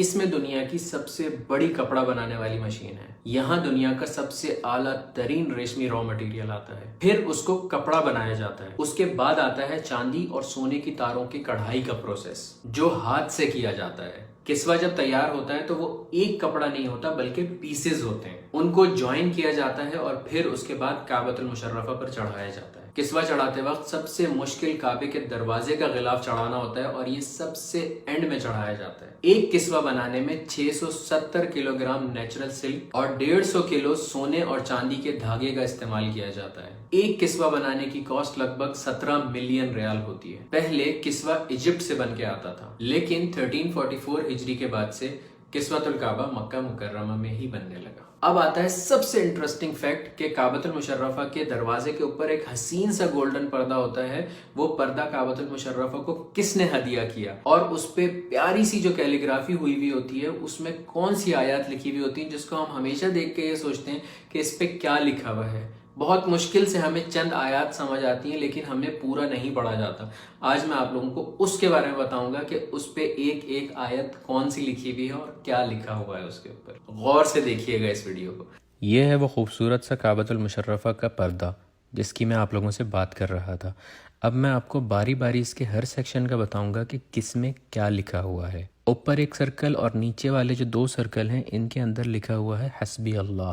اس میں دنیا کی سب سے بڑی کپڑا بنانے والی مشین ہے. یہاں دنیا کا سب سے اعلیٰ ترین ریشمی را مٹیریل آتا ہے، پھر اس کو کپڑا بنایا جاتا ہے. اس کے بعد آتا ہے چاندی اور سونے کی تاروں کی کڑھائی کا پروسیس جو ہاتھ سے کیا جاتا ہے. کسوہ جب تیار ہوتا ہے تو وہ ایک کپڑا نہیں ہوتا بلکہ پیسز ہوتے ہیں. ان کو جوائن کیا جاتا ہے اور پھر اس کے بعد کعبۃ المشرفہ پر چڑھایا جاتا ہے. کسوہ چڑھاتے وقت سب سے مشکل کعبے کے دروازے کا غلاف چڑھانا ہوتا ہے اور یہ سب سے اینڈ میں چڑھایا جاتا ہے. ایک کسوہ بنانے میں 670 کلو گرام نیچرل سلک اور 150 کلو سونے اور چاندی کے دھاگے کا استعمال کیا جاتا ہے. ایک کسوہ بنانے کی کاسٹ لگ بھگ 17 ملین ریال ہوتی ہے. پہلے کسوہ ایجپٹ سے بن کے آتا تھا، لیکن 1344 ہجری کے بعد سے کسوۃ الکعبہ مکہ مکرمہ میں ہی بننے لگا. اب آتا ہے سب سے انٹرسٹنگ فیکٹ کہ کعبۃ المشرفہ کے دروازے کے اوپر ایک حسین سا گولڈن پردہ ہوتا ہے. وہ پردہ کعبۃ المشرفہ کو کس نے ہدیہ کیا اور اس پہ پیاری سی جو کیلیگرافی ہوئی ہوئی ہوتی ہے اس میں کون سی آیات لکھی ہوئی ہوتی ہیں جس کو ہم ہمیشہ دیکھ کے یہ سوچتے ہیں کہ اس پہ کیا لکھا ہوا ہے. بہت مشکل سے ہمیں چند آیات سمجھ آتی ہیں لیکن ہمیں پورا نہیں پڑھا جاتا. آج میں آپ لوگوں کو اس کے بارے میں بتاؤں گا کہ اس پہ ایک ایک آیت کون سی لکھی ہوئی ہے اور کیا لکھا ہوا ہے اس کے اوپر. غور سے دیکھیے گا اس ویڈیو کو. یہ ہے وہ خوبصورت سا کعبۃ المشرفہ کا پردہ جس کی میں آپ لوگوں سے بات کر رہا تھا. اب میں آپ کو باری باری اس کے ہر سیکشن کا بتاؤں گا کہ کس میں کیا لکھا ہوا ہے. اوپر ایک سرکل اور نیچے والے جو 2 سرکل ہیں ان کے اندر لکھا ہوا ہے حسبی اللہ.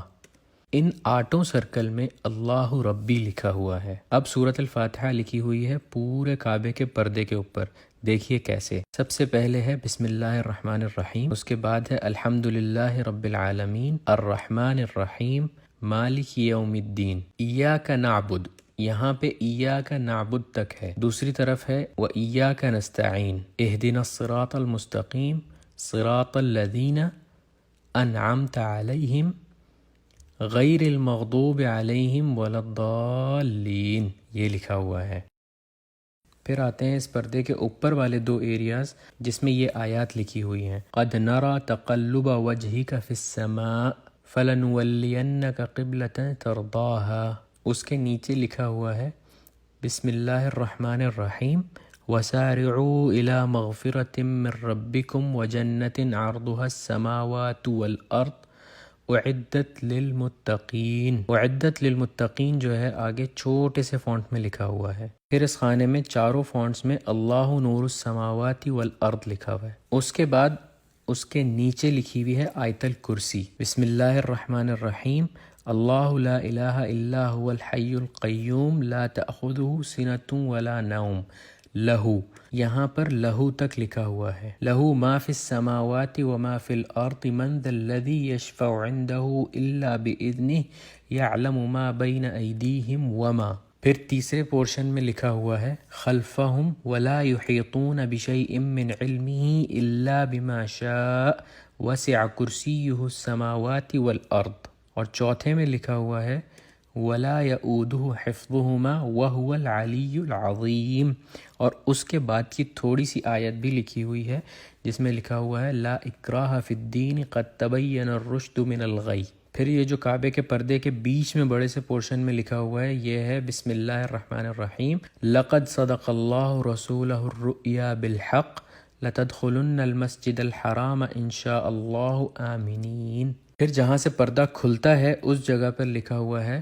ان 8 سرکل میں اللہ ربی لکھا ہوا ہے. اب سورۃ الفاتحہ لکھی ہوئی ہے پورے کعبے کے پردے کے اوپر. دیکھیے کیسے. سب سے پہلے ہے بسم اللہ الرحمن الرحیم، اس کے بعد ہے الحمد للہ رب العالمین الرحمن الرحیم مالک یوم الدین. ایاک نعبد، یہاں پہ ایاک نعبد تک ہے. دوسری طرف ہے وایاک نستعین اہدنا الصراط المستقیم صراط الذین انعمت علیہم غیر المغضوب علیہم ولا الضالین، یہ لکھا ہوا ہے. پھر آتے ہیں اس پردے کے اوپر والے 2 ایریاز جس میں یہ آیات لکھی ہوئی ہیں. قد نرى تقلب وجهك في السماء فلنولینك قبلة ترضاها. اس کے نیچے لکھا ہوا ہے بسم اللہ الرحمن الرحیم وسارعوا الى مغفرة من ربكم وجنة عرضها السماوات والارض اعدت للمتقین. اعدت للمتقین جو ہے آگے چھوٹے سے فونٹ میں لکھا ہوا ہے. پھر اس خانے میں چاروں فونٹس میں اللہ نور السماوات والارض لکھا ہوا ہے. اس کے بعد اس کے نیچے لکھی ہوئی ہے آیت الکرسی. بسم اللہ الرحمن الرحیم اللہ لا الہ الا هو الحی القیوم لا تأخذہ سنۃ ولا نوم لہو. یہاں پر لہو تک لکھا ہوا ہے. لہو ما فی السماوات وما فی الارض من ذا الذی یشفع عندہ الا باذنہ یعلم ما بین ایدیہم وما. پھر تیسرے پورشن میں لکھا ہوا ہے خلفہم ولا یحیطون بشیء من علمہ الا بما شاء وسع کرسیہ السماوات والارض. اور چوتھے میں لکھا ہوا ہے ولا یؤودہ حفظہما وہو العلی العظیم. اور اس کے بعد کی تھوڑی سی آیت بھی لکھی ہوئی ہے جس میں لکھا ہوا ہے لا اکراہ فی الدین قد تبین الرشد من الغی. پھر یہ جو کعبے کے پردے کے بیچ میں بڑے سے پورشن میں لکھا ہوا ہے یہ ہے بسم اللہ الرحمن الرحیم لقد صدق اللہ رسولہ الرؤیا بالحق لتدخلن المسجد الحرام ان شاء اللہ آمنین. پھر جہاں سے پردہ کھلتا ہے اس جگہ پر لکھا ہوا ہے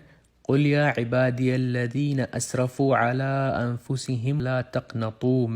قل یا عبادی الذین اسرفوا علی انفسہم لا تقنطوا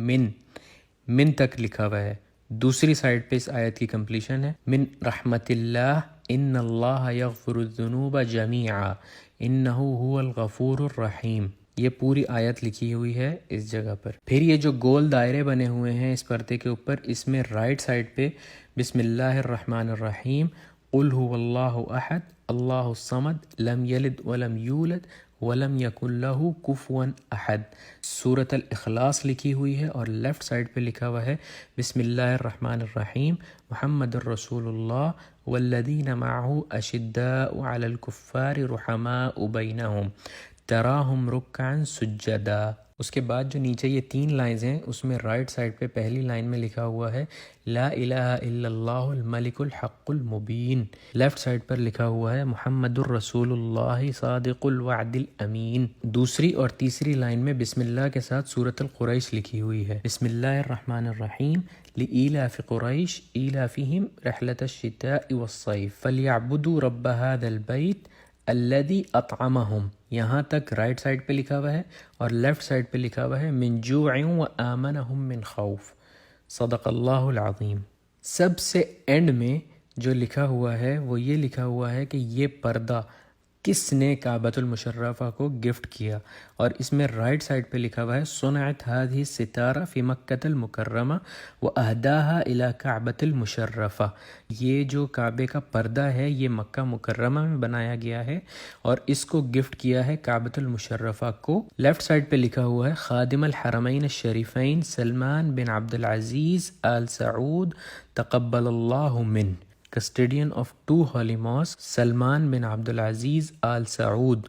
من تک لکھا ہوا ہے. دوسری سائڈ پہ اس آیت کی کمپلیشن ہے من رحمت اللہ ان اللہ یغفر الذنوب جمیعا انہ هو الغفور الرحیم. یہ پوری آیت لکھی ہوئی ہے اس جگہ پر. پھر یہ جو گول دائرے بنے ہوئے ہیں اس پردے کے اوپر اس میں رائٹ سائڈ پہ بسم اللہ الرحمن الرحیم قل هو اللہ احد اللہ الصمد لم یلد ولم یولد ولم یکن لہ کفوا احد. سورۃ الاخلاص لکھی ہوئی ہے اور لیفٹ سائڈ پہ لکھا ہوا ہے بسم اللہ الرحمن الرحیم محمد الرسول اللہ والذین معہ اشداء علی الکفار رحماء بینہم تراہم رکعا سجدا. اس کے بعد جو نیچے یہ 3 لائنز ہیں اس میں رائٹ سائڈ پہ پہلی لائن میں لکھا ہوا ہے لا الہ الا اللہ الملک الحق المبین، لیفٹ سائڈ پر لکھا ہوا ہے محمد الرسول اللہ صادق الوعد الامین۔ دوسری اور تیسری لائن میں بسم اللہ کے ساتھ سورۃ القریش لکھی ہوئی ہے، بسم اللہ الرحمن الرحیم لإیلاف قریش ایلافہم رحلۃ الشتاء والصیف فلیعبدوا رب ھذا البیت الذی اطعمہم۔ یہاں تک رائٹ سائڈ پہ لکھا ہوا ہے، اور لیفٹ سائڈ پہ لکھا ہوا ہے من جوع وآمنہم من خوف، صدق اللہ العظیم۔ سب سے اینڈ میں جو لکھا ہوا ہے وہ یہ لکھا ہوا ہے کہ یہ پردہ کس نے کعبۃ المشرفہ کو گفٹ کیا، اور اس میں رائٹ سائڈ پہ لکھا ہوا ہے صنعت هذه الستارہ فی مکۃ المکرمہ واہداها الی کعبۃ المشرفہ۔ یہ جو کعبے کا پردہ ہے یہ مکہ مکرمہ میں بنایا گیا ہے اور اس کو گفٹ کیا ہے کعبۃ المشرفہ کو۔ لیفٹ سائڈ پہ لکھا ہوا ہے خادم الحرمین الشریفین سلمان بن عبد العزیز آل سعود تقبل اللہ من، custodian of 2 holy mosques Salman bin Abdul Aziz all Saud